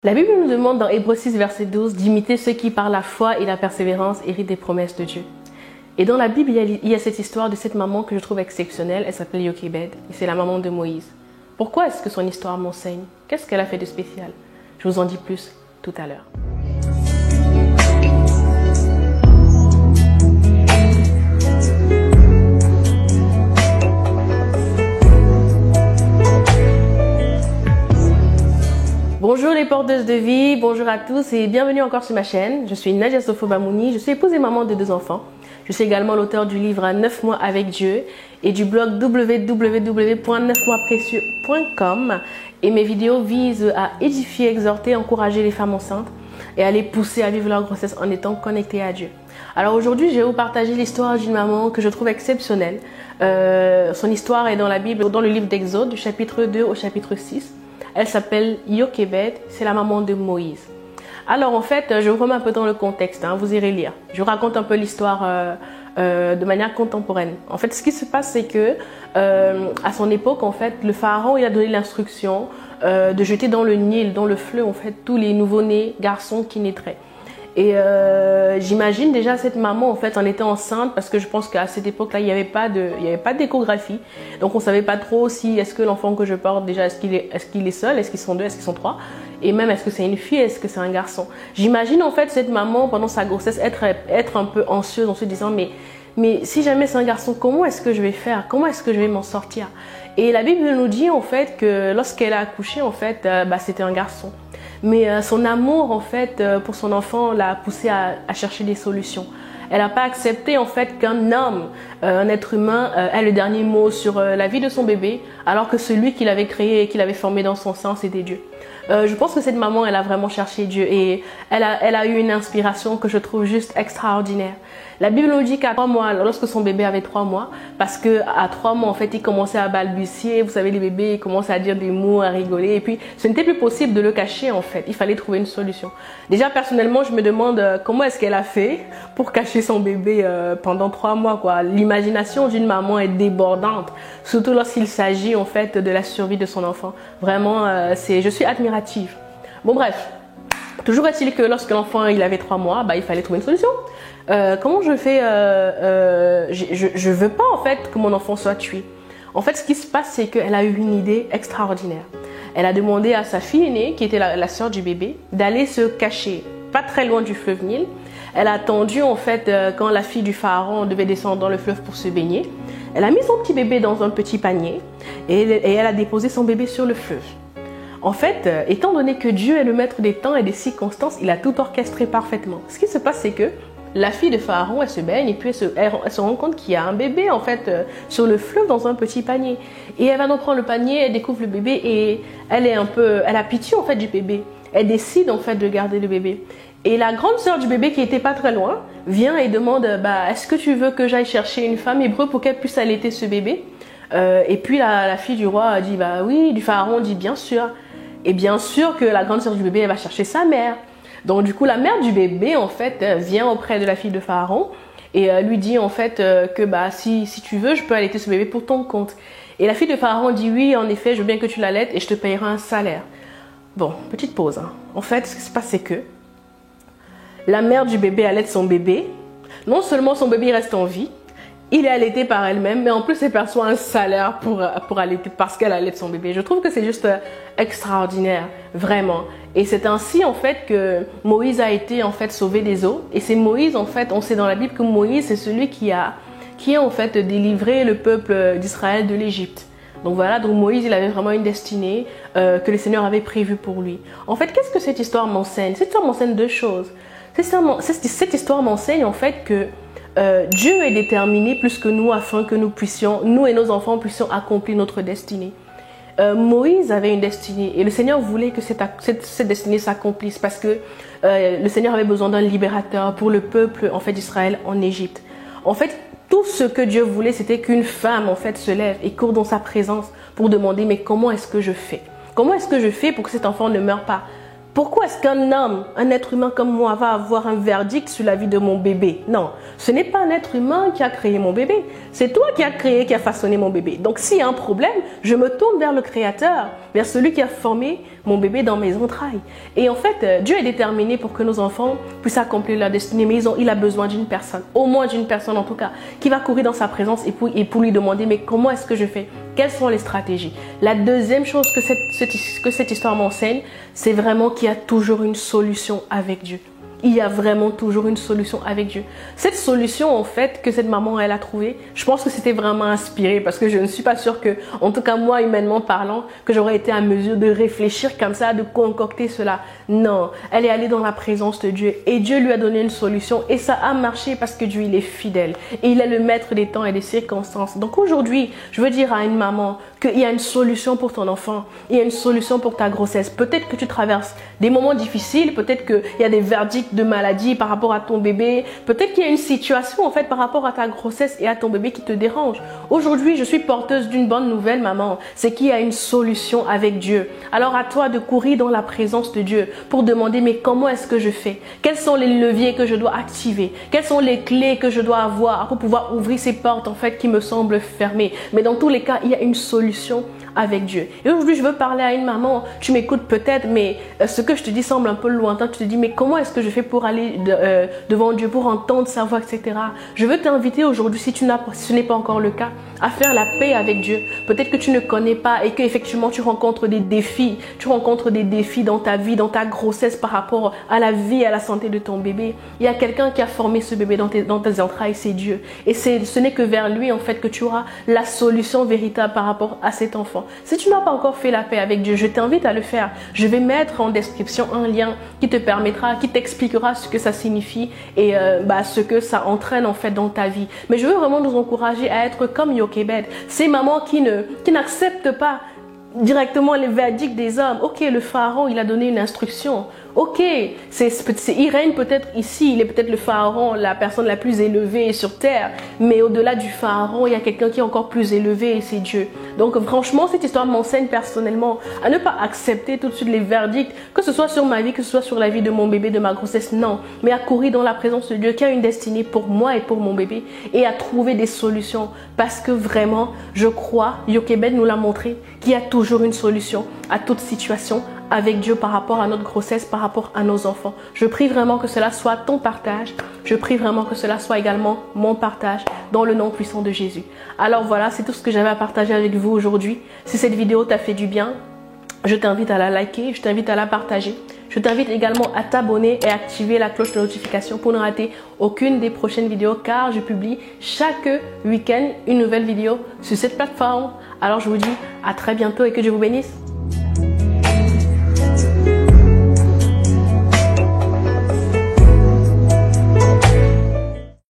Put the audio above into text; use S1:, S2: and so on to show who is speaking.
S1: La Bible nous demande dans Hébreux 6, verset 12 d'imiter ceux qui, par la foi et la persévérance, héritent des promesses de Dieu. Et dans la Bible, il y a cette histoire de cette maman que je trouve exceptionnelle. Elle s'appelle Jochebed et c'est la maman de Moïse. Pourquoi est-ce que son histoire m'enseigne? Qu'est-ce qu'elle a fait de spécial? Je vous en dis plus tout à l'heure. Bonjour les porteuses de vie, bonjour à tous et bienvenue encore sur ma chaîne. Je suis Nadia Sofo Bamouni, je suis épouse et maman de 2 enfants. Je suis également l'auteur du livre 9 mois avec Dieu et du blog www.9moisprécieux.com. Et mes vidéos visent à édifier, exhorter, encourager les femmes enceintes et à les pousser à vivre leur grossesse en étant connectées à Dieu. Alors aujourd'hui, je vais vous partager l'histoire d'une maman que je trouve exceptionnelle. Son histoire est dans la Bible, dans le livre d'Exode, du chapitre 2 au chapitre 6. Elle s'appelle Jochebed, c'est la maman de Moïse. Alors en fait, je vous remets un peu dans le contexte, vous irez lire. Je vous raconte un peu l'histoire de manière contemporaine. En fait, ce qui se passe, c'est que à son époque, en fait, le pharaon il a donné l'instruction de jeter dans le Nil, dans le fleuve, en fait, tous les nouveau-nés garçons qui naîtraient. Et j'imagine déjà cette maman en fait en était enceinte parce que je pense qu'à cette époque-là il n'y avait pas d'échographie, donc on savait pas trop si est-ce que l'enfant que je porte déjà est-ce qu'il est seul, est-ce qu'ils sont 2, est-ce qu'ils sont 3, et même est-ce que c'est une fille, est-ce que c'est un garçon. J'imagine en fait cette maman pendant sa grossesse être un peu anxieuse en se disant mais si jamais c'est un garçon, comment est-ce que je vais faire, comment est-ce que je vais m'en sortir. Et la Bible nous dit en fait que lorsqu'elle a accouché en fait c'était un garçon. Mais son amour en fait pour son enfant l'a poussée à chercher des solutions. Elle n'a pas accepté en fait qu'un homme, un être humain, ait le dernier mot sur la vie de son bébé, alors que celui qu'il avait créé et qu'il avait formé dans son sein, c'était Dieu. Je pense que cette maman, elle a vraiment cherché Dieu et elle a eu une inspiration que je trouve juste extraordinaire. La Bible nous dit qu'à 3 mois, lorsque son bébé avait 3 mois, parce que à 3 mois en fait, il commençait à balbutier. Vous savez, les bébés, ils commencent à dire des mots, à rigoler, et puis ce n'était plus possible de le cacher en fait. Il fallait trouver une solution. Déjà personnellement, je me demande comment est-ce qu'elle a fait pour cacher son bébé pendant 3 mois quoi. L'imagination d'une maman est débordante, surtout lorsqu'il s'agit en fait de la survie de son enfant. Vraiment, je suis admirative. Bon bref, toujours est-il que lorsque l'enfant il avait 3 mois, il fallait trouver une solution. Comment je fais je veux pas en fait que mon enfant soit tué. En fait, ce qui se passe, c'est qu'elle a eu une idée extraordinaire. Elle a demandé à sa fille aînée, qui était la sœur du bébé, d'aller se cacher pas très loin du fleuve Nil. Elle a attendu en fait quand la fille du pharaon devait descendre dans le fleuve pour se baigner. Elle a mis son petit bébé dans un petit panier et elle a déposé son bébé sur le fleuve. En fait, étant donné que Dieu est le maître des temps et des circonstances, il a tout orchestré parfaitement. Ce qui se passe, c'est que la fille de Pharaon, elle se baigne et puis elle se rend compte qu'il y a un bébé en fait sur le fleuve dans un petit panier. Et elle va donc prendre le panier, elle découvre le bébé et elle a pitié en fait du bébé. Elle décide en fait de garder le bébé. Et la grande sœur du bébé qui était pas très loin vient et demande est-ce que tu veux que j'aille chercher une femme hébreu pour qu'elle puisse allaiter ce bébé? Et puis la fille du roi dit oui, du pharaon dit bien sûr. Et bien sûr que la grande sœur du bébé elle va chercher sa mère. Donc du coup la mère du bébé en fait vient auprès de la fille de Pharaon et lui dit en fait que si tu veux je peux allaiter ce bébé pour ton compte. Et la fille de Pharaon dit oui en effet je veux bien que tu l'allaites et je te payerai un salaire. Bon, petite pause. En fait ce qui se passe c'est que la mère du bébé allaite son bébé. Non seulement son bébé reste en vie, il est allaité par elle-même, mais en plus elle perçoit un salaire pour allaiter parce qu'elle allaite son bébé. Je trouve que c'est juste extraordinaire, vraiment. Et c'est ainsi en fait que Moïse a été en fait sauvé des eaux. Et c'est Moïse en fait, on sait dans la Bible que Moïse c'est celui qui a en fait délivré le peuple d'Israël de l'Égypte. Donc voilà, donc Moïse il avait vraiment une destinée que le Seigneur avait prévue pour lui. En fait, qu'est-ce que cette histoire m'enseigne? Cette histoire m'enseigne 2 choses. Cette histoire m'enseigne en fait que Dieu est déterminé plus que nous afin que nous et nos enfants puissions accomplir notre destinée. Moïse avait une destinée et le Seigneur voulait que cette destinée s'accomplisse parce que le Seigneur avait besoin d'un libérateur pour le peuple en fait d'Israël en Égypte. En fait, tout ce que Dieu voulait, c'était qu'une femme en fait se lève et court dans sa présence pour demander mais comment est-ce que je fais? Comment est-ce que je fais pour que cet enfant ne meure pas? Pourquoi est-ce qu'un homme, un être humain comme moi va avoir un verdict sur la vie de mon bébé? Non, ce n'est pas un être humain qui a créé mon bébé. C'est toi qui as créé, qui a façonné mon bébé. Donc s'il y a un problème, je me tourne vers le Créateur vers celui qui a formé mon bébé dans mes entrailles. Et en fait, Dieu est déterminé pour que nos enfants puissent accomplir leur destinée, mais il a besoin d'une personne, au moins d'une personne en tout cas, qui va courir dans sa présence et pour lui demander, mais comment est-ce que je fais? Quelles sont les stratégies? La deuxième chose que cette histoire m'enseigne, c'est vraiment qu'il y a toujours une solution avec Dieu. Il y a vraiment toujours une solution avec Dieu. Cette solution, en fait, que cette maman, elle a trouvée, je pense que c'était vraiment inspiré parce que je ne suis pas sûre que, en tout cas moi, humainement parlant, que j'aurais été à mesure de réfléchir comme ça, de concocter cela. Non, elle est allée dans la présence de Dieu et Dieu lui a donné une solution et ça a marché parce que Dieu, il est fidèle et il est le maître des temps et des circonstances. Donc aujourd'hui, je veux dire à une maman qu'il y a une solution pour ton enfant, il y a une solution pour ta grossesse. Peut-être que tu traverses des moments difficiles, peut-être qu'il y a des verdicts de maladie par rapport à ton bébé. Peut-être qu'il y a une situation en fait par rapport à ta grossesse et à ton bébé qui te dérange. Aujourd'hui, je suis porteuse d'une bonne nouvelle, maman. C'est qu'il y a une solution avec Dieu. Alors à toi de courir dans la présence de Dieu pour demander mais comment est-ce que je fais? Quels sont les leviers que je dois activer? Quelles sont les clés que je dois avoir pour pouvoir ouvrir ces portes en fait qui me semblent fermées? Mais dans tous les cas, il y a une solution avec Dieu. Et aujourd'hui, je veux parler à une maman. Tu m'écoutes peut-être, mais ce que je te dis semble un peu lointain. Tu te dis, mais comment est-ce que je fais pour aller devant Dieu, pour entendre sa voix, etc. Je veux t'inviter aujourd'hui, si ce n'est pas encore le cas, à faire la paix avec Dieu. Peut-être que tu ne connais pas et que effectivement tu rencontres des défis. Tu rencontres des défis dans ta vie, dans ta grossesse par rapport à la vie, à la santé de ton bébé. Il y a quelqu'un qui a formé ce bébé dans tes entrailles, c'est Dieu. Et ce n'est que vers lui en fait que tu auras la solution véritable par rapport à cet enfant. Si tu n'as pas encore fait la paix avec Dieu, je t'invite à le faire. Je vais mettre en description un lien qui te permettra, qui t'expliquera ce que ça signifie et ce que ça entraîne en fait dans ta vie. Mais je veux vraiment nous encourager à être comme Jochebed, ces mamans qui n'acceptent pas directement les verdicts des hommes. Ok, le pharaon, il a donné une instruction. Ok, il règne peut-être ici, il est peut-être le pharaon, la personne la plus élevée sur terre. Mais au-delà du pharaon, il y a quelqu'un qui est encore plus élevé et c'est Dieu. Donc franchement, cette histoire m'enseigne personnellement à ne pas accepter tout de suite les verdicts, que ce soit sur ma vie, que ce soit sur la vie de mon bébé, de ma grossesse, non. Mais à courir dans la présence de Dieu qui a une destinée pour moi et pour mon bébé et à trouver des solutions. Parce que vraiment, je crois, Jochebed nous l'a montré, qu'il y a toujours une solution à toute situation avec Dieu par rapport à notre grossesse, par rapport à nos enfants. Je prie vraiment que cela soit ton partage. Je prie vraiment que cela soit également mon partage dans le nom puissant de Jésus. Alors voilà, c'est tout ce que j'avais à partager avec vous aujourd'hui. Si cette vidéo t'a fait du bien, je t'invite à la liker, je t'invite à la partager. Je t'invite également à t'abonner et activer la cloche de notification pour ne rater aucune des prochaines vidéos car je publie chaque week-end une nouvelle vidéo sur cette plateforme. Alors je vous dis à très bientôt et que Dieu vous bénisse.